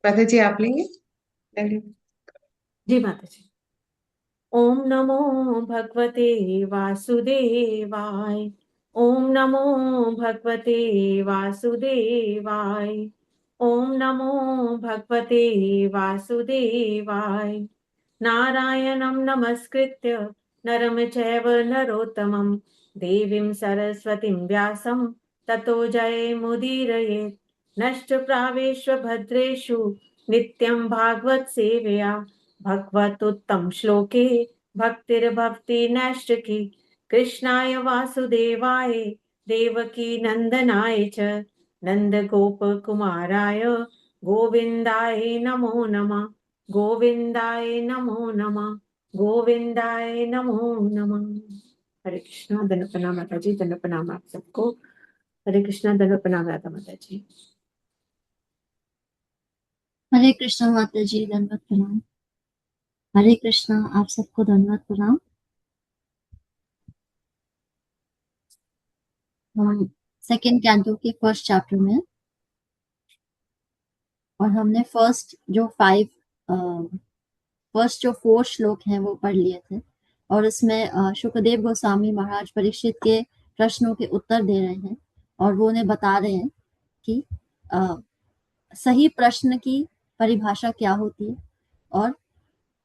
माता जी आप लेंगे पहले? जी माता जी। ओम नमो भगवते वासुदेवाय। ओम नमो भगवते वासुदेवाय। ओम नमो भगवते वासुदेवाय। नारायणं नमस्कृत्य नरं चैव नरोत्तमं देवीं सरस्वतीं व्यासं ततो जयमुदीरयेत्। नष्टप्रावेष्वभद्रेषु नित्यं भागवत सेवया भगवतुत्तम श्लोके भक्तिर्भक्ति नैष्टिकी। कृष्णाय वासुदेवाय देवकी नंदनाय च नंदगोपकुमाराय गोविन्दाय नमो नमः। गोविन्दाय नमो नमः। गोविन्दाय नमो नमः। हरे कृष्णा। धन्य प्रणाम माता जी, धन्य प्रणाम आप सबको। हरे कृष्णा, धन्य प्रणाम राधा माता जी। हरे कृष्णा माता जी, दंडवत प्रणाम। हरे कृष्णा, आप सबको दंडवत प्रणाम। हम सेकंड कैंटो के फर्स्ट चैप्टर में, और हमने फर्स्ट जो 4 श्लोक हैं वो पढ़ लिए थे। और इसमें शुकदेव गोस्वामी महाराज परीक्षित के प्रश्नों के उत्तर दे रहे हैं, और वो उन्हें बता रहे हैं कि अ, सही प्रश्न की परिभाषा क्या होती है, और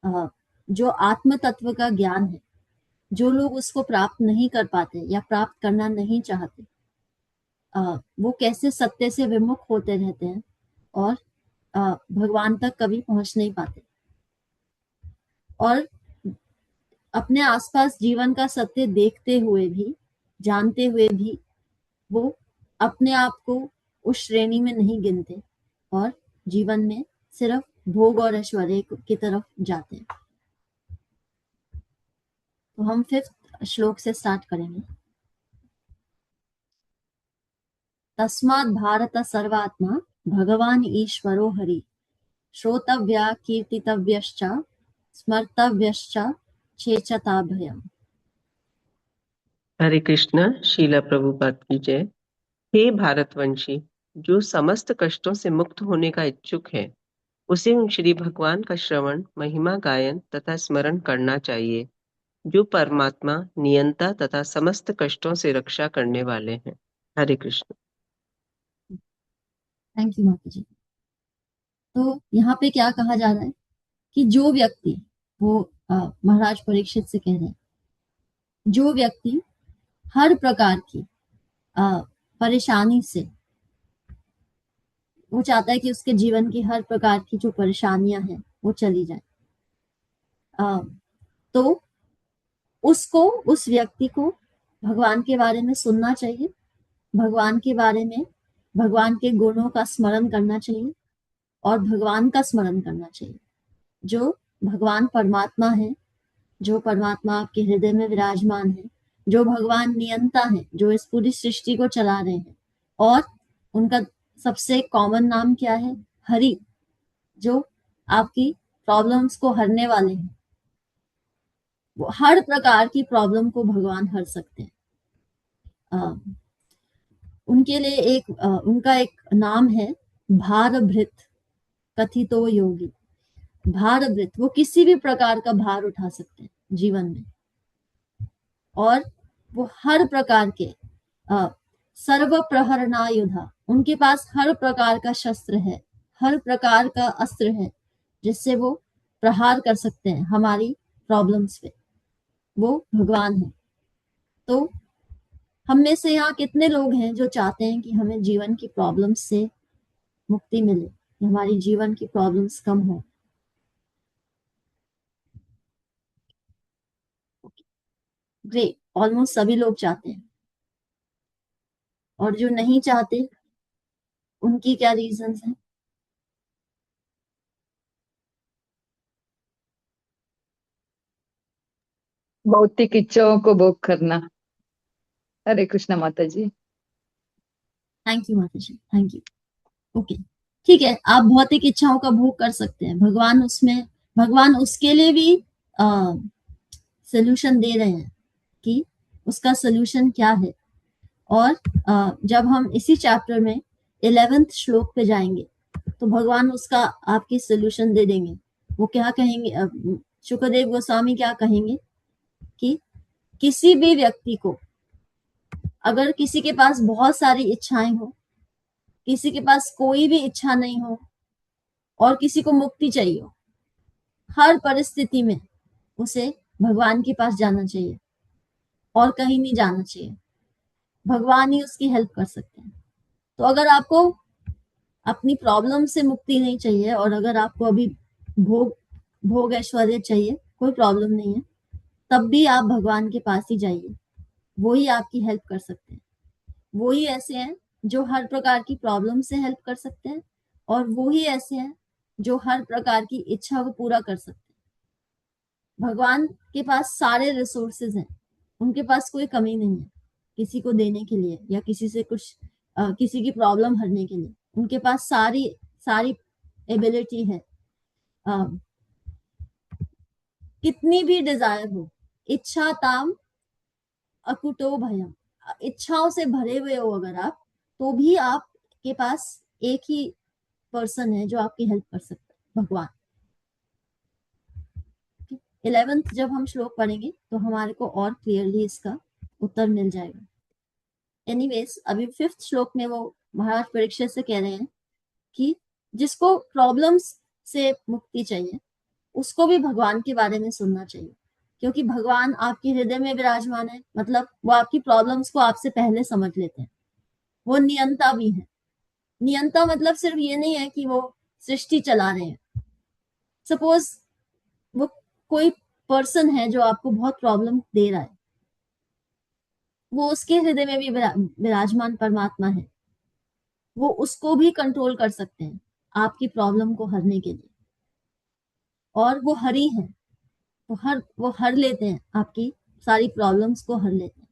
अ, जो आत्म तत्व का ज्ञान है, जो लोग उसको प्राप्त नहीं कर पाते या प्राप्त करना नहीं चाहते, वो कैसे सत्य से विमुख होते रहते हैं और भगवान तक कभी पहुंच नहीं पाते, और अपने आसपास जीवन का सत्य देखते हुए भी, जानते हुए भी, वो अपने आप को उस श्रेणी में नहीं गिनते और जीवन में सिर्फ भोग और ऐश्वर्य की तरफ जाते हैं। तो हम 5th श्लोक से स्टार्ट करेंगे। तस्मात् भारत सर्वात्मा भगवान ईश्वरो हरि श्रोतव्या कीर्तितव्यश्च स्मर्तव्यश्च चेचताभयम्। हरे कृष्णा। शीला प्रभुपाद की जय। हे भारतवंशी, जो समस्त कष्टों से मुक्त होने का इच्छुक है, उसे उन श्री भगवान का श्रवण, महिमा गायन तथा स्मरण करना चाहिए, जो परमात्मा, नियंता तथा समस्त कष्टों से रक्षा करने वाले हैं। हरे कृष्ण। थैंक यू माता जी। तो यहाँ पे क्या कहा जा रहा है कि जो व्यक्ति, वो महाराज परीक्षित से कह रहे हैं, जो व्यक्ति हर प्रकार की परेशानी से, वो चाहता है कि उसके जीवन की हर प्रकार की जो परेशानियां हैं वो चली जाए, तो उस व्यक्ति को भगवान के बारे में सुनना चाहिए, भगवान के बारे में, भगवान के गुणों का स्मरण करना चाहिए और भगवान का स्मरण करना चाहिए, जो भगवान परमात्मा है, जो परमात्मा आपके हृदय में विराजमान है, जो भगवान नियंता है, जो इस पूरी सृष्टि को चला रहे हैं। और उनका सबसे कॉमन नाम क्या है? हरि, जो आपकी प्रॉब्लम्स को हरने वाले हैं। वो हर प्रकार की प्रॉब्लम को भगवान हर सकते हैं। उनके लिए उनका एक नाम है भारभृत, कथितो योगी। भारभृत, वो किसी भी प्रकार का भार उठा सकते हैं जीवन में, और वो हर प्रकार के सर्व प्रहरणायुधा, उनके पास हर प्रकार का शस्त्र है, हर प्रकार का अस्त्र है, जिससे वो प्रहार कर सकते हैं हमारी प्रॉब्लम्स पे। वो भगवान है। तो हम में से यहाँ कितने लोग हैं जो चाहते हैं कि हमें जीवन की प्रॉब्लम्स से मुक्ति मिले, कि हमारी जीवन की प्रॉब्लम्स कम हो? ग्रेट, ऑलमोस्ट सभी लोग चाहते हैं। और जो नहीं चाहते, उनकी क्या रीजंस हैं? भौतिक इच्छाओं को भोग करना। हरे कृष्णा माता जी। थैंक यू माता जी, थैंक यू। ओके, ठीक है, आप भौतिक इच्छाओं का भोग कर सकते हैं, भगवान उसके लिए भी सोल्यूशन दे रहे हैं कि उसका सोल्यूशन क्या है। और जब हम इसी चैप्टर में 11th श्लोक पे जाएंगे, तो भगवान उसका आपकी सोल्यूशन दे देंगे। वो क्या कहेंगे, शुकदेव गोस्वामी क्या कहेंगे कि किसी भी व्यक्ति को, अगर किसी के पास बहुत सारी इच्छाएं हो, किसी के पास कोई भी इच्छा नहीं हो और किसी को मुक्ति चाहिए हो, हर परिस्थिति में उसे भगवान के पास जाना चाहिए और कहीं नहीं जाना चाहिए। भगवान ही उसकी हेल्प कर सकते हैं। तो अगर आपको अपनी प्रॉब्लम से मुक्ति नहीं चाहिए और अगर आपको अभी भोग भोग ऐश्वर्य चाहिए, कोई प्रॉब्लम नहीं है, तब भी आप भगवान के पास ही जाइए। वो ही आपकी हेल्प कर सकते हैं। वो ही ऐसे हैं जो हर प्रकार की प्रॉब्लम से हेल्प कर सकते हैं और वो ही ऐसे हैं जो हर प्रकार की इच्छा को पूरा कर सकते हैं। भगवान के पास सारे रिसोर्सेज हैं, उनके पास कोई कमी नहीं है किसी को देने के लिए या किसी से कुछ किसी की प्रॉब्लम हरने के लिए। उनके पास सारी सारी एबिलिटी है। कितनी भी डिजायर हो, इच्छा ताम अकुतो भयम, इच्छाओं से भरे हुए हो अगर आप, तो भी आपके पास एक ही पर्सन है जो आपकी हेल्प कर सकता है, भगवान। 11th जब हम श्लोक पढ़ेंगे तो हमारे को और क्लियरली इसका उत्तर मिल जाएगा। एनीवेज, अभी 5th श्लोक में वो महाराज परीक्षित से कह रहे हैं कि जिसको प्रॉब्लम्स से मुक्ति चाहिए उसको भी भगवान के बारे में सुनना चाहिए, क्योंकि भगवान आपके हृदय में विराजमान है। मतलब वो आपकी प्रॉब्लम्स को आपसे पहले समझ लेते हैं। वो नियंता भी है। नियंता मतलब सिर्फ ये नहीं है कि वो सृष्टि चला रहे हैं। सपोज वो कोई पर्सन है जो आपको बहुत प्रॉब्लम दे रहा है, वो उसके हृदय में भी विराजमान परमात्मा है। वो उसको भी कंट्रोल कर सकते हैं आपकी प्रॉब्लम को हरने के लिए, और वो हरी है। वो हर लेते हैं, आपकी सारी प्रॉब्लम्स को हर लेते हैं।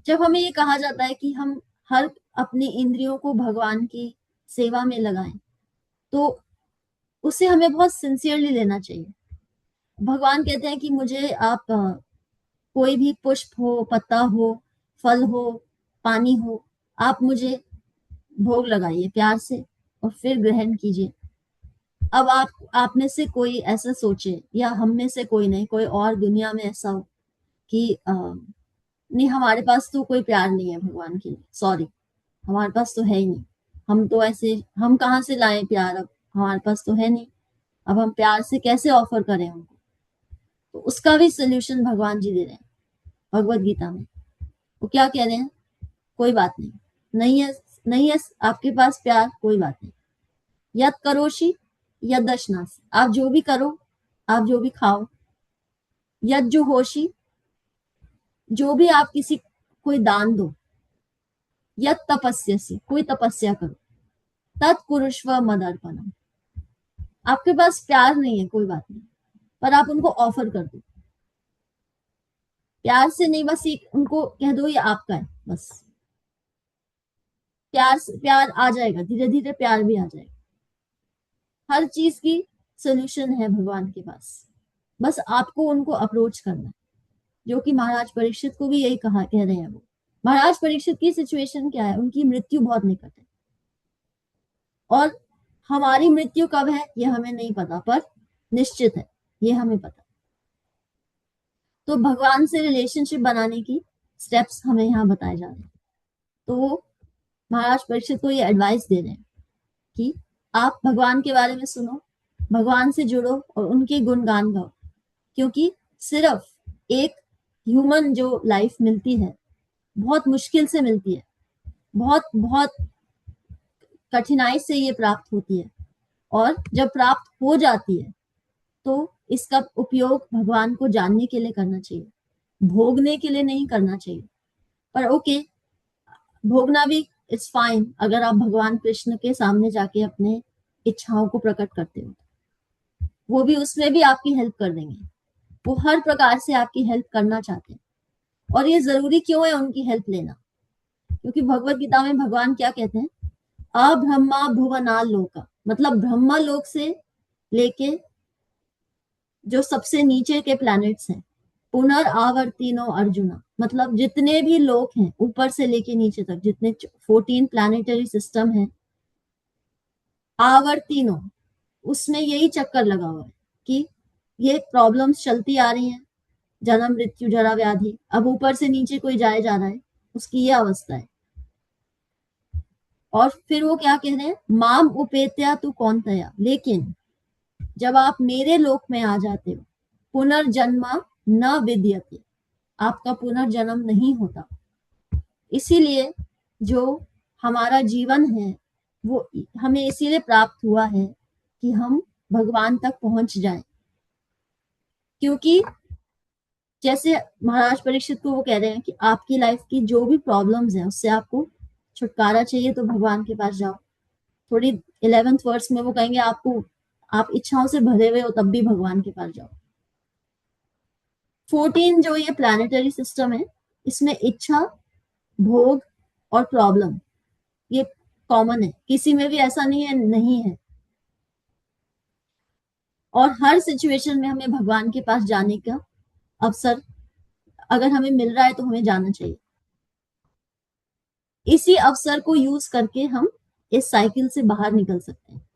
जब हमें ये कहा जाता है कि हम हर अपनी इंद्रियों को भगवान की सेवा में लगाएं, तो उसे हमें बहुत सिंसियरली लेना चाहिए। भगवान कहते हैं कि मुझे आप कोई भी पुष्प हो, पत्ता हो, फल हो, पानी हो, आप मुझे भोग लगाइए प्यार से और फिर ग्रहण कीजिए। अब आप में से कोई ऐसा सोचे, या हम में से कोई नहीं, कोई और दुनिया में ऐसा हो कि नहीं हमारे पास तो कोई प्यार नहीं है भगवान के लिए, सॉरी हमारे पास तो है ही नहीं, हम तो ऐसे, हम कहाँ से लाएं प्यार, अब हमारे पास तो है नहीं, अब हम प्यार से कैसे ऑफर करें उनको। तो उसका भी सोल्यूशन भगवान जी दे रहे हैं भगवत गीता में। वो क्या कह रहे हैं, कोई बात नहीं, नहीं है आपके पास प्यार, कोई बात नहीं, यद करोशी यद दशनासी, आप जो भी करो, आप जो भी खाओ, यद जो होशी, जो भी आप किसी कोई दान दो, यद तपस्यसी, कोई तपस्या करो, तत्कुरुष्व मदर्पणम, आपके पास प्यार नहीं है कोई बात नहीं, पर आप उनको ऑफर कर दो प्यार से नहीं, बस एक उनको कह दो ये आपका है, बस प्यार आ जाएगा, धीरे धीरे प्यार भी आ जाएगा। हर चीज की सोल्यूशन है भगवान के पास, बस आपको उनको अप्रोच करना है। जो कि महाराज परीक्षित को भी यही कह रहे हैं। वो महाराज परीक्षित की सिचुएशन क्या है, उनकी मृत्यु बहुत निकट है, और हमारी मृत्यु कब है ये हमें नहीं पता, पर निश्चित है ये हमें पता। तो भगवान से रिलेशनशिप बनाने की स्टेप्स हमें यहाँ बताए जा रहे हैं। तो वो महाराज परीक्षित को ये एडवाइस दे रहे हैं कि आप भगवान के बारे में सुनो, भगवान से जुड़ो और उनके गुणगान गाओ, क्योंकि सिर्फ एक ह्यूमन जो लाइफ मिलती है बहुत मुश्किल से मिलती है, बहुत बहुत कठिनाई से ये प्राप्त होती है, और जब प्राप्त हो जाती है तो इसका उपयोग भगवान को जानने के लिए करना चाहिए, भोगने के लिए नहीं करना चाहिए। पर ओके, भोगना भी इट्स फाइन, अगर आप भगवान कृष्ण के सामने जाके अपने इच्छाओं को प्रकट करते हो, वो भी उसमें भी आपकी हेल्प कर देंगे। वो हर प्रकार से आपकी हेल्प करना चाहते हैं। और ये जरूरी क्यों है उनकी हेल्प लेना, क्योंकि भगवत गीता में भगवान क्या कहते हैं, अब्रह्मा भुवना लोका, मतलब ब्रह्मा लोक से लेके जो सबसे नीचे के प्लैनेट्स हैं, पुनर्आवर्तिनो अर्जुना, मतलब जितने भी लोक हैं ऊपर से लेके नीचे तक, जितने 14 प्लैनेटरी सिस्टम हैं, आवर्तीनो, उसमें यही चक्कर लगा हुआ है कि ये प्रॉब्लम्स चलती आ रही हैं, जन्म मृत्यु जरा व्याधि, अब ऊपर से नीचे कोई जाए जा रहा है, उसकी ये अवस्था है। और फिर वो क्या कह रहे हैं, माम उपेत्या तू कौन तया, लेकिन जब आप मेरे लोक में आ जाते हो, पुनर्जन्मा न विद्यते, आपका पुनर्जन्म नहीं होता। इसीलिए जो हमारा जीवन है वो हमें इसीलिए प्राप्त हुआ है कि हम भगवान तक पहुंच जाएं। क्योंकि जैसे महाराज परीक्षित को वो कह रहे हैं कि आपकी लाइफ की जो भी प्रॉब्लम्स हैं उससे आपको छुटकारा चाहिए तो भगवान के पास जाओ। थोड़ी 11th वर्स में वो कहेंगे आपको, आप इच्छाओं से भरे हुए हो तब भी भगवान के पास जाओ। 14 जो ये प्लानिटरी सिस्टम है, इसमें इच्छा, भोग और प्रॉब्लम ये कॉमन है, किसी में भी ऐसा नहीं है। और हर सिचुएशन में हमें भगवान के पास जाने का अवसर अगर हमें मिल रहा है तो हमें जाना चाहिए। इसी अवसर को यूज करके हम इस साइकिल से बाहर निकल सकते हैं।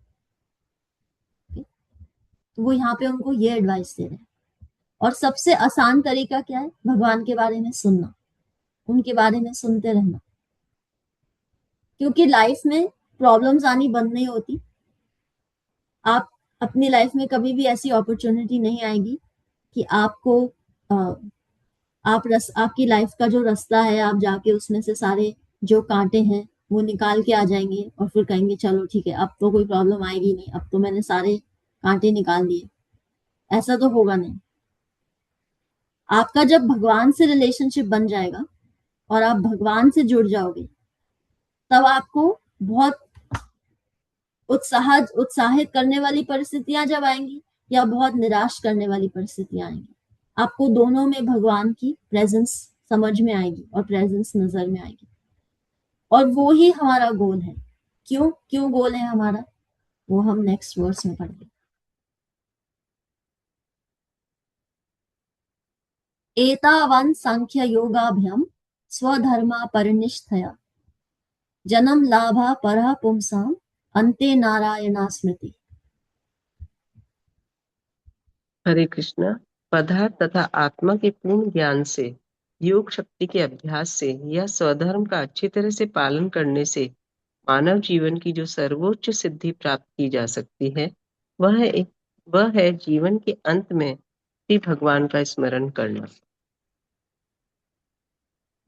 तो वो यहाँ पे उनको ये एडवाइस दे रहे हैं। और सबसे आसान तरीका क्या है, भगवान के बारे में सुनना, उनके बारे में सुनते रहना। क्योंकि लाइफ में प्रॉब्लम्स आनी बंद नहीं होती। आप अपनी लाइफ में कभी भी ऐसी अपॉर्चुनिटी नहीं आएगी कि आपको आपकी लाइफ का जो रास्ता है आप जाके उसमें से सारे जो कांटे हैं वो निकाल के आ जाएंगे और फिर कहेंगे चलो ठीक है अब तो कोई प्रॉब्लम आएगी नहीं, अब तो मैंने सारे कांटे निकाल दिए। ऐसा तो होगा नहीं। आपका जब भगवान से रिलेशनशिप बन जाएगा और आप भगवान से जुड़ जाओगे तब आपको बहुत उत्साहित करने वाली परिस्थितियां जब आएंगी या बहुत निराश करने वाली परिस्थितियां आएंगी, आपको दोनों में भगवान की प्रेजेंस समझ में आएगी और प्रेजेंस नजर में आएगी। और वो ही हमारा गोल है। क्यों गोल है हमारा, वो हम नेक्स्ट वर्स में पढ़ेंगे। एतावान सांख्य योगाभ्याम स्वधर्मा परिनिष्ठया जन्म लाभा परः पुंसाम अन्ते नारायणा स्मृति। हरे कृष्णा। पदार्थ तथा आत्मा के पूर्ण ज्ञान से, योग शक्ति के अभ्यास से या स्वधर्म का अच्छी तरह से पालन करने से मानव जीवन की जो सर्वोच्च सिद्धि प्राप्त की जा सकती है वह है जीवन के अंत में श्री भगवान का स्मरण करना।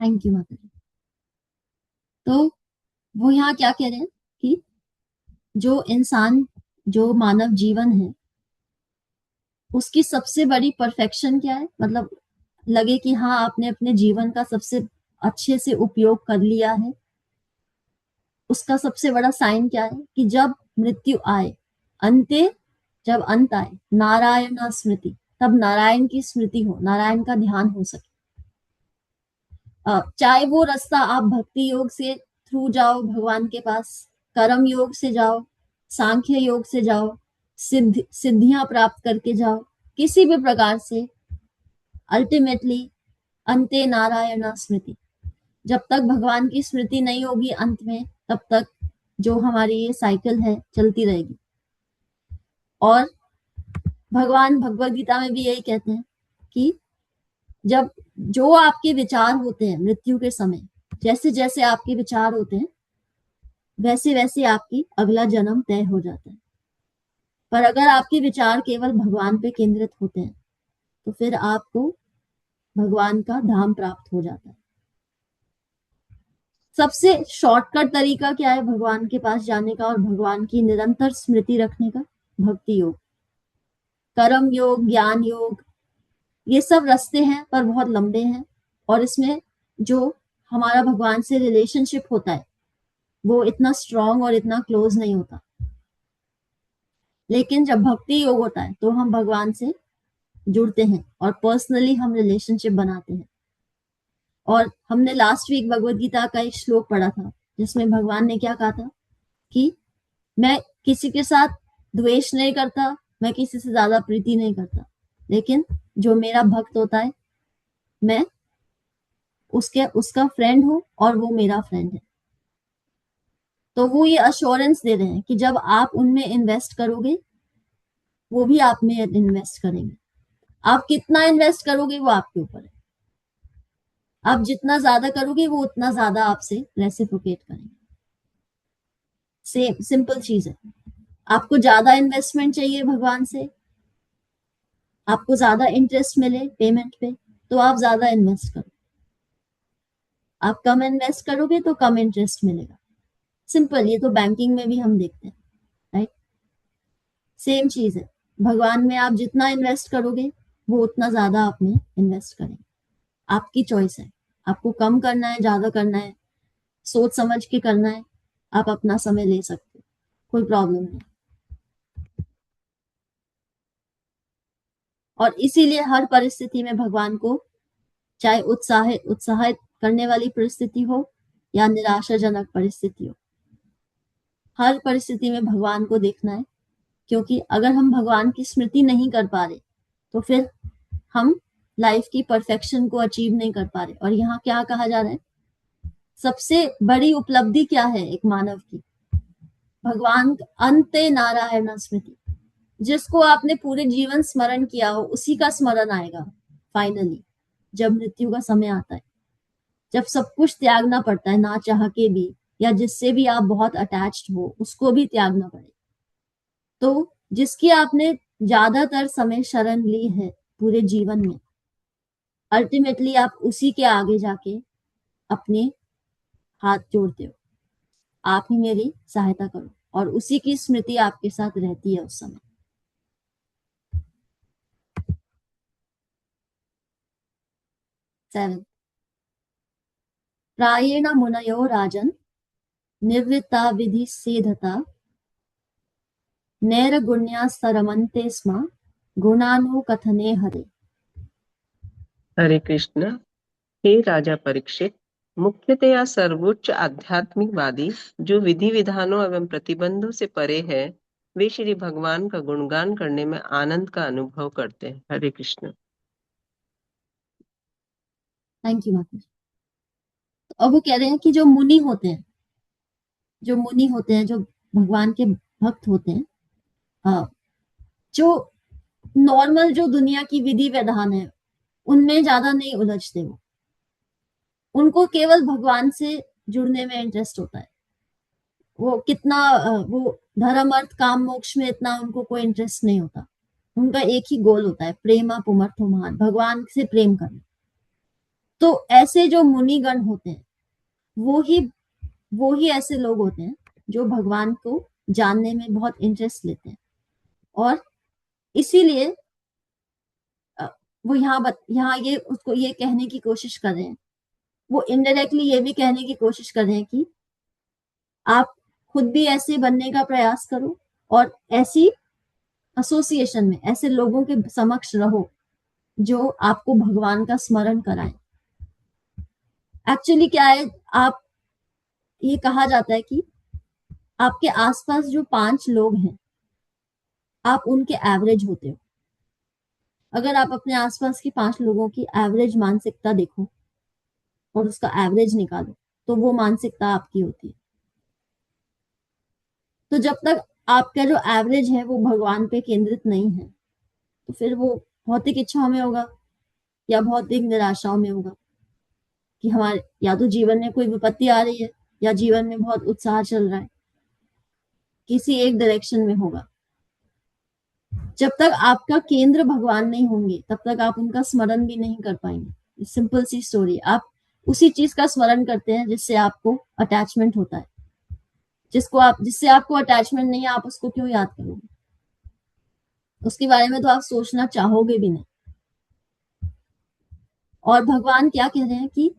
थैंक यू माता जी। तो वो यहाँ क्या कह रहे हैं कि जो मानव जीवन है उसकी सबसे बड़ी परफेक्शन क्या है, मतलब लगे कि हाँ आपने अपने जीवन का सबसे अच्छे से उपयोग कर लिया है, उसका सबसे बड़ा साइन क्या है कि जब मृत्यु आए, अंते जब अंत आए, नारायण स्मृति, तब नारायण की स्मृति हो, नारायण का ध्यान हो सके। चाहे वो रास्ता आप भक्ति योग से थ्रू जाओ भगवान के पास, कर्म योग से जाओ, सांख्य योग से जाओ, सिद्धियां प्राप्त करके जाओ, किसी भी प्रकार से, अल्टीमेटली अंते नारायण स्मृति। जब तक भगवान की स्मृति नहीं होगी अंत में, तब तक जो हमारी ये साइकिल है चलती रहेगी। और भगवान भगवद गीता में भी यही कहते हैं कि जब जो आपके विचार होते हैं मृत्यु के समय, जैसे जैसे आपके विचार होते हैं वैसे वैसे आपकी अगला जन्म तय हो जाता है। पर अगर आपके विचार केवल भगवान पे केंद्रित होते हैं तो फिर आपको भगवान का धाम प्राप्त हो जाता है। सबसे शॉर्टकट तरीका क्या है भगवान के पास जाने का और भगवान की निरंतर स्मृति रखने का? भक्ति योग, कर्म योग, ज्ञान योग, ये सब रास्ते हैं पर बहुत लंबे हैं। और इसमें जो हमारा भगवान से रिलेशनशिप होता है वो इतना स्ट्रांग और इतना क्लोज नहीं होता। लेकिन जब भक्ति योग होता है तो हम भगवान से जुड़ते हैं और पर्सनली हम रिलेशनशिप बनाते हैं। और हमने लास्ट वीक भगवद गीता का एक श्लोक पढ़ा था जिसमें भगवान ने क्या कहा था कि मैं किसी के साथ द्वेष नहीं करता, मैं किसी से ज्यादा प्रीति नहीं करता, लेकिन जो मेरा भक्त होता है मैं उसका फ्रेंड हूं और वो मेरा फ्रेंड है। तो वो ये अश्योरेंस दे रहे हैं कि जब आप उनमें इन्वेस्ट करोगे वो भी आप में इन्वेस्ट करेंगे। आप कितना इन्वेस्ट करोगे वो आपके ऊपर है। आप जितना ज्यादा करोगे वो उतना ज्यादा आपसे रेसिप्रोकेट करेंगे। सेम सिंपल चीज है। आपको ज्यादा इन्वेस्टमेंट चाहिए भगवान से, आपको ज्यादा इंटरेस्ट मिले पेमेंट पे, तो आप ज्यादा इन्वेस्ट करो। आप कम इन्वेस्ट करोगे तो कम इंटरेस्ट मिलेगा। सिंपल, ये तो बैंकिंग में भी हम देखते हैं, राइट? सेम चीज है। भगवान में आप जितना इन्वेस्ट करोगे वो उतना ज्यादा आप में इन्वेस्ट करेंगे। आपकी चॉइस है, आपको कम करना है, ज्यादा करना है, सोच समझ के करना है। आप अपना समय ले सकते हो, कोई प्रॉब्लम नहीं। और इसीलिए हर परिस्थिति में भगवान को, चाहे उत्साहित करने वाली परिस्थिति हो या निराशाजनक परिस्थिति हो, हर परिस्थिति में भगवान को देखना है। क्योंकि अगर हम भगवान की स्मृति नहीं कर पा रहे तो फिर हम लाइफ की परफेक्शन को अचीव नहीं कर पा रहे। और यहाँ क्या कहा जा रहा है, सबसे बड़ी उपलब्धि क्या है एक मानव की? भगवान अंते नारायण स्मृति। जिसको आपने पूरे जीवन स्मरण किया हो उसी का स्मरण आएगा फाइनली, जब मृत्यु का समय आता है, जब सब कुछ त्यागना पड़ता है ना चाह के भी, या जिससे भी आप बहुत अटैच्ड हो उसको भी त्यागना पड़े। तो जिसकी आपने ज्यादातर समय शरण ली है पूरे जीवन में, अल्टीमेटली आप उसी के आगे जाके अपने हाथ जोड़ते हो, आप ही मेरी सहायता करो, और उसी की स्मृति आपके साथ रहती है उस समय। सेवन, प्रायेण मुनयो राजन निवृत्ता विधि सेधता नैरगुण्यास्तरमन्ते स्म गुणानुकथने हरे। हरे कृष्ण। हे राजा परीक्षित, मुख्यतया सर्वोच्च आध्यात्मिकवादी जो विधि विधानों एवं प्रतिबंधों से परे है, वे श्री भगवान का गुणगान करने में आनंद का अनुभव करते हैं। हरे कृष्ण। थैंक यू माता जी। तो अब वो कह रहे हैं कि जो मुनि होते हैं, जो भगवान के भक्त होते हैं, जो नॉर्मल जो दुनिया की विधि विधान है उनमें ज्यादा नहीं उलझते। वो, उनको केवल भगवान से जुड़ने में इंटरेस्ट होता है। वो कितना वो धर्म अर्थ काम मोक्ष में इतना उनको कोई इंटरेस्ट नहीं होता। उनका एक ही गोल होता है, प्रेमा पुमर्थो महान, भगवान से प्रेम करना। तो ऐसे जो मुनिगण होते हैं वो ही ऐसे लोग होते हैं जो भगवान को जानने में बहुत इंटरेस्ट लेते हैं। और इसीलिए वो यहाँ ये उसको ये कहने की कोशिश कर रहे हैं, वो इनडायरेक्टली ये भी कहने की कोशिश कर रहे हैं कि आप खुद भी ऐसे बनने का प्रयास करो और ऐसी एसोसिएशन में ऐसे लोगों के समक्ष रहो जो आपको भगवान का स्मरण कराएं। एक्चुअली क्या है, आप, ये कहा जाता है कि आपके आसपास जो 5 लोग हैं आप उनके एवरेज होते हो। अगर आप अपने आसपास की 5 लोगों की एवरेज मानसिकता देखो और उसका एवरेज निकालो तो वो मानसिकता आपकी होती है। तो जब तक आपका जो एवरेज है वो भगवान पे केंद्रित नहीं है तो फिर वो भौतिक इच्छाओं में होगा या भौतिक निराशाओं में होगा कि हमारे या तो जीवन में कोई विपत्ति आ रही है या जीवन में बहुत उत्साह चल रहा है, किसी एक डायरेक्शन में होगा। जब तक आपका केंद्र भगवान नहीं होंगे तब तक आप उनका स्मरण भी नहीं कर पाएंगे। सिंपल सी स्टोरी, आप उसी चीज का स्मरण करते हैं जिससे आपको अटैचमेंट होता है। जिससे आपको अटैचमेंट नहीं है आप उसको क्यों याद करोगे? उसके बारे में तो आप सोचना चाहोगे भी नहीं। और भगवान क्या कह रहे हैं कि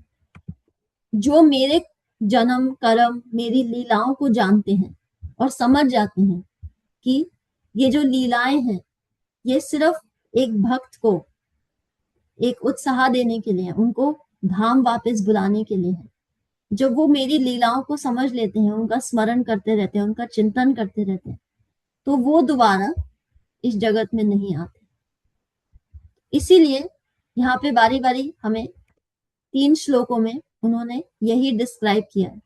जो मेरे जन्म कर्म मेरी लीलाओं को जानते हैं और समझ जाते हैं कि ये जो लीलाएं हैं ये सिर्फ एक भक्त को एक उत्साह देने के लिए है, उनको धाम वापस बुलाने के लिए है। जब वो मेरी लीलाओं को समझ लेते हैं, उनका स्मरण करते रहते हैं, उनका चिंतन करते रहते हैं, तो वो दोबारा इस जगत में नहीं आते। इसीलिए यहाँ पे बारी बारी हमें 3 श्लोकों में उन्होंने यही डिस्क्राइब किया है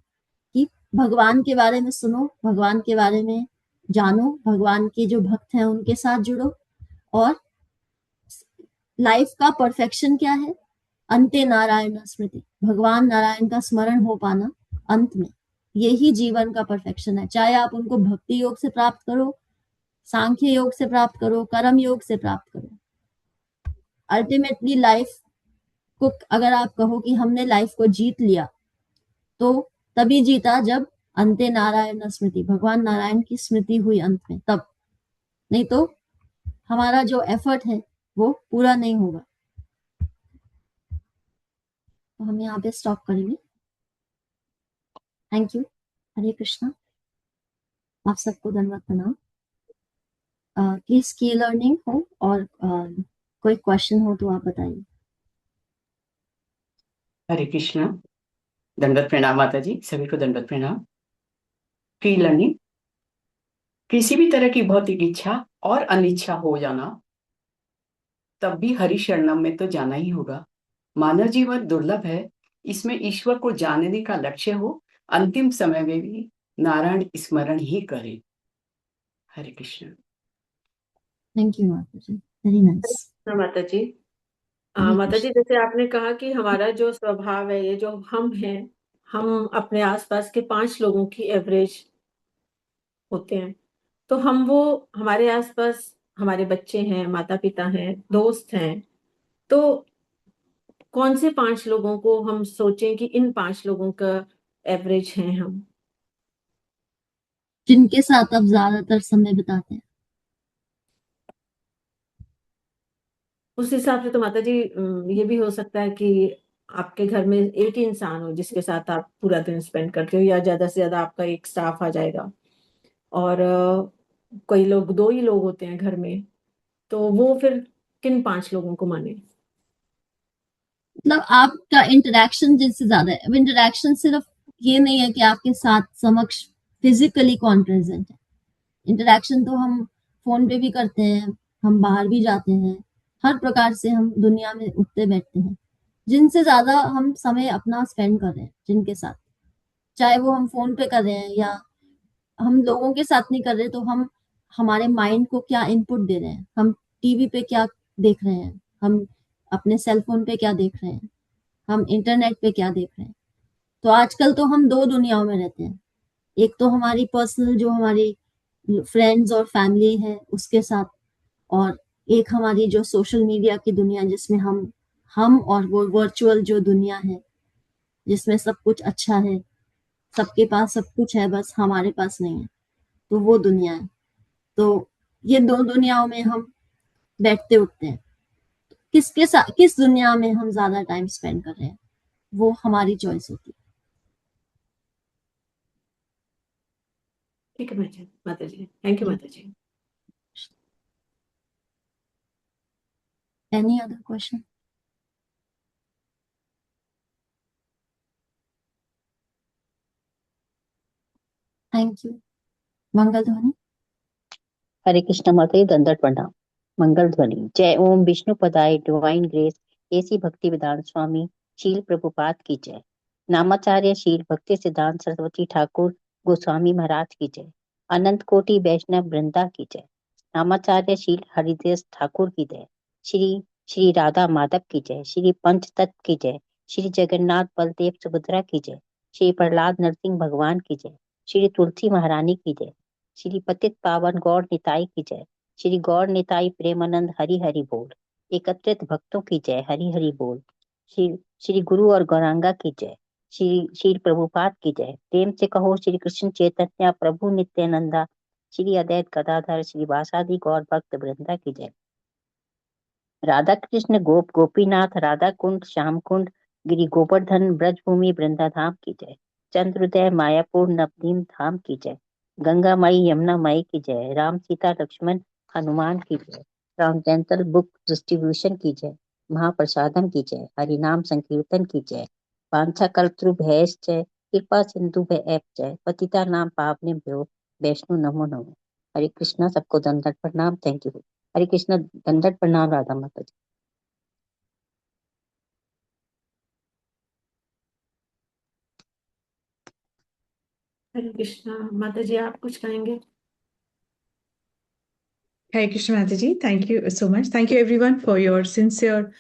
कि भगवान के बारे में सुनो, भगवान के बारे में जानो, भगवान के जो भक्त हैं उनके साथ जुड़ो। और लाइफ का परफेक्शन क्या है? अंते नारायण स्मृति, भगवान नारायण का स्मरण हो पाना अंत में, यही जीवन का परफेक्शन है। चाहे आप उनको भक्ति योग से प्राप्त करो, सांख्य योग से प्राप्त करो, कर्म योग से प्राप्त करो, अल्टीमेटली लाइफ को अगर आप कहो कि हमने लाइफ को जीत लिया, तो तभी जीता जब अंते नारायण स्मृति, भगवान नारायण की स्मृति हुई अंत में, तब। नहीं तो हमारा जो एफर्ट है वो पूरा नहीं होगा। तो हम यहाँ पे स्टॉप करेंगे। Thank you. हरे कृष्णा। आप सबको धन्यवाद प्रणाम। प्लीज की लर्निंग हो और कोई क्वेश्चन हो तो आप बताइए। हरे कृष्णा। दंडवत प्रणाम माता जी, सभी को दंडवत प्रणाम। फ्री लर्निंग, किसी भी तरह की भौतिक इच्छा और अनिच्छा हो जाना, तब भी हरि शरणम में तो जाना ही होगा। मानव जीवन दुर्लभ है, इसमें ईश्वर को जानने का लक्ष्य हो, अंतिम समय में भी नारायण स्मरण ही करे। हरे कृष्ण। थैंक यू माता जी, वेरी नाइस। माता जी, हरे माता जी, कृष्ण। जैसे आपने कहा कि हमारा जो स्वभाव है, ये जो हम हैं, हम अपने आसपास के 5 लोगों की एवरेज होते हैं। तो हम वो हमारे आसपास हमारे बच्चे हैं, माता-पिता हैं, दोस्त हैं, तो कौन से 5 लोगों को हम सोचें कि इन 5 लोगों का एवरेज हैं हम? जिनके साथ आप ज्यादातर समय बिताते हैं। उस हिसाब से तो माता जी ये भी हो सकता है कि आपके घर में एक ही इंसान हो जिसके साथ आप पूरा दिन स्पेंड करते हो, या ज़्यादा से ज़्यादा आपका एक स्टाफ आ जाएगा। और कई लोग 2 ही लोग होते हैं घर में, तो वो फिर किन 5 लोगों को माने? मतलब आपका इंटरेक्शन जिनसे ज्यादा है। अब इंटरेक्शन सिर्फ ये नहीं है कि आपके साथ समक्ष फिजिकली कौन प्रेजेंट है। इंटरेक्शन तो हम फोन पे भी करते हैं, हम बाहर भी जाते हैं, हर प्रकार से हम दुनिया में उठते बैठते हैं। जिनसे ज्यादा हम समय अपना स्पेंड कर रहे हैं, जिनके साथ, चाहे वो हम फोन पे कर रहे हैं या हम लोगों के साथ नहीं कर रहे, तो हम हमारे माइंड को क्या इनपुट दे रहे हैं, हम टीवी पे क्या देख रहे हैं, हम अपने सेल फोन पे क्या देख रहे हैं, हम इंटरनेट पे क्या देख रहे हैं। तो आजकल तो हम दो दुनियाओं में रहते हैं। एक तो हमारी पर्सनल जो हमारी फ्रेंड्स और फैमिली है उसके साथ, और एक हमारी जो सोशल मीडिया की दुनिया जिसमें हम और वो वर्चुअल जो दुनिया है जिसमें सब कुछ अच्छा है, सबके पास सब कुछ है, बस हमारे पास नहीं है, तो वो दुनिया है। तो ये दो दुनियाओं में हम बैठते उठते हैं। किसके साथ, किस दुनिया में हम ज्यादा टाइम स्पेंड कर रहे हैं, वो हमारी चॉइस होती ठीक है माता जी। थैंक यू है। माता जी। Any other question? Thank you. मंगल ध्वनि। हरे कृष्ण माता जी, दंडवत प्रणाम। मंगल ध्वनि। जय ओम विष्णु पदाय डिवाइन ग्रेस एसी भक्ति वेदांत स्वामी शील प्रभुपाद की जय। नामाचार्य शील भक्ति सिद्धांत सरस्वती ठाकुर गोस्वामी महाराज की जय। अनंत कोटि वैष्णव वृंदा की जय। नामाचार्य शील हरिदेव ठाकुर की जय। श्री श्री राधा माधव की जय। श्री पंच तत्व की जय। श्री जगन्नाथ बलदेव सुभद्रा की जय। श्री प्रहलाद नरसिंह भगवान की जय। श्री तुलसी महारानी की जय। श्री पतित पावन गौर निताई की जय। श्री गौर निताई प्रेमानंद हरि हरि बोल। एकत्रित भक्तों की जय, हरि हरि बोल। श्री श्री गुरु और गौरांगा की जय। श्री श्री प्रभुपाद की जय। प्रेम से कहो श्री कृष्ण चैतन्य प्रभु नित्यानंदा। श्री अद्वैत गदाधर श्री वासादि गौर भक्त वृंदा की जय। राधा कृष्ण गोप गोपीनाथ राधा कुंड श्याम कुंड गिरि गोवर्धन ब्रजभूमि वृंदाधाम की जय। चंद्रोदय मायापुर नवदीप धाम की जय। गंगा माई यमुना माई की जय। राम सीता लक्ष्मण हनुमान की जय। ट्रांसेंडल बुक डिस्ट्रीब्यूशन की जय। महाप्रसादम की जय। हरिनाम संकीर्तन की जय। वांछा कल्पत्रु भैस जय। कृपा सिंधु भय ऐप जय। पतिता नाम पावने भ्यो वैष्णु नमो नमो। हरे कृष्णा। सबको दंडवत प्रणाम। Thank you. हरे कृष्ण। दंडवत प्रणाम राधा माता जी। हरे कृष्णा माता जी, आप कुछ कहेंगे? Hare Krishna Mataji, thank you so much. Thank you everyone for your sincere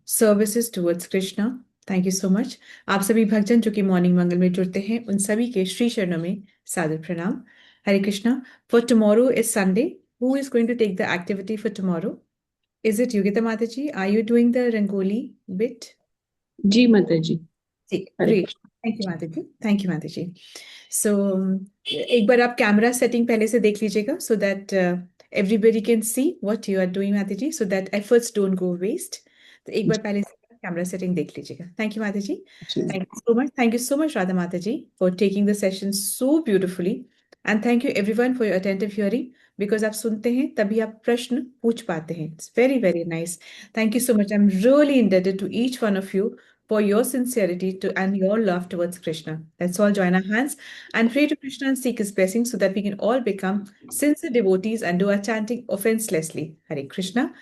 services towards Krishna. Thank you so much. आप सभी भक्तजन जो कि मॉर्निंग मंगल में जुड़ते हैं, उन सभी के श्री चरणों में सादर प्रणाम. हरे Krishna. For tomorrow is Sunday. Who is going to take the activity for tomorrow? Is it Yogita Mataji? Are you doing the Rangoli bit? जी माता जी. Great. Thank you Mataji. Thank you Mataji. So एक बार आप camera setting पहले से देख लीजिएगा so that everybody can see what you are doing Mataji, so that efforts don't go waste. तो एक बार पहले से कैमरा सेटिंग देख लीजिएगा. Thank you Mataji. Thank you so much. Thank you so much Radha Mataji for taking the session so beautifully, and thank you everyone for your attentive hearing, because आप सुनते हैं तभी आप प्रश्न पूछ पाते हैं. It's very very nice. Thank you so much. I'm really indebted to each one of you for your sincerity and your love towards Krishna. Let's all join our hands and pray to Krishna and seek his blessings so that we can all become sincere devotees and do our chanting offenselessly. Hare Krishna.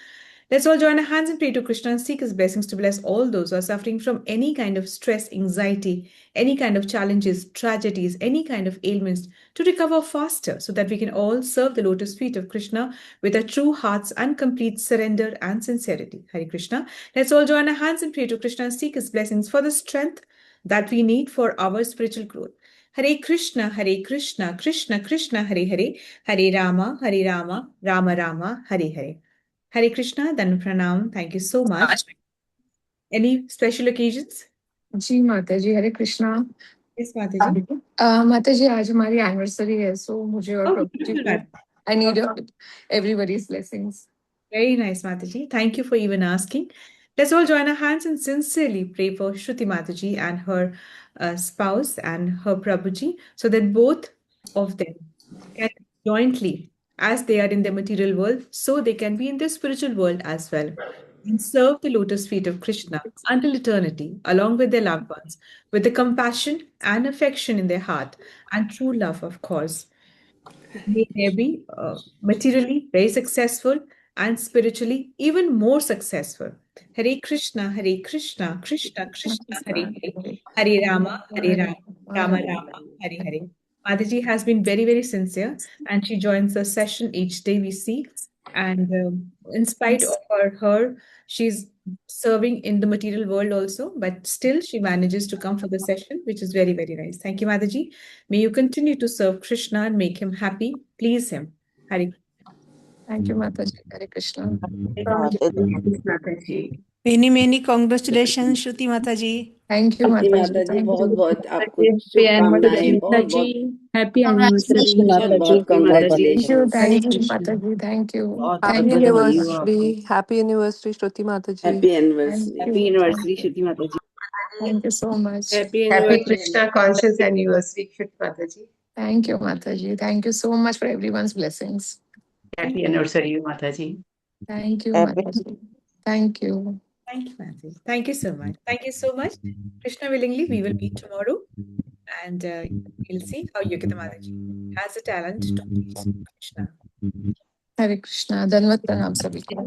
Let's all join our hands and pray to Krishna and seek his blessings to bless all those who are suffering from any kind of stress, anxiety, any kind of challenges, tragedies, any kind of ailments, to recover faster so that we can all serve the lotus feet of Krishna with our true hearts and complete surrender and sincerity. Hare Krishna. Let's all join our hands and pray to Krishna and seek his blessings for the strength that we need for our spiritual growth. Hare Krishna, Krishna Krishna, Hare Hare, Hare Rama, Rama Rama, Hare Hare. Hare Krishna, Dhan Pranam. Thank you so much. Any special occasions? जी माता जी. हरे Krishna. Yes, Mata ji. माता जी आज हमारी anniversary है, सो मुझे और Oh, प्रभु जी beautiful, को Mata. I need everybody's blessings. Very nice, Mataji. Thank you for even asking. Let's all join our hands and sincerely pray for Shruti Mataji and her spouse and her Prabhuji, so that both of them can jointly, as they are in the material world, so they can be in the spiritual world as well, and serve the lotus feet of Krishna until eternity, along with their loved ones, with the compassion and affection in their heart, and true love, of course. May they be materially very successful and spiritually even more successful. Hare Krishna, Krishna Krishna, Hare Hare, Hare Rama, Rama Rama, Hare Hare. Mataji has been very, very sincere, and she joins the session each day we see. And in spite of her, she's serving in the material world also, but still she manages to come for the session, which is very, very nice. Thank you, Mataji. May you continue to serve Krishna and make him happy, please him. Hare Thank you माता जी. हरे Krishna. Many congratulations, Shruti Mataji. Thank you Happy माता जी. माता ji, Thank बहुत you. बहुत आपको शुभकामनाएं, बहुत बहुत happy anniversary बहुत बहुत Thank you congratulations. माता जी. Thank you. बहुत Thank बहुत you बधाई so हो much. आपको. हैप्पी एनिवर्सरी श्रुति माता ji. Happy anniversary. Thank you. Shruti माता ji. Thank you so much. Happy Krishna conscious anniversary, Shruti Mataji. Thank you माता ji. Thank you so much for everyone's blessings. Happy anniversary, Mataji. Thank you माता ji. Thank you. Thank you, Mataji. Thank you so much. Thank you so much. Krishna willingly, we will meet tomorrow, and we'll see how Yogita Mataji has the talent to please Krishna. हरे कृष्णा. धन्यवाद प्रणाम सभी को.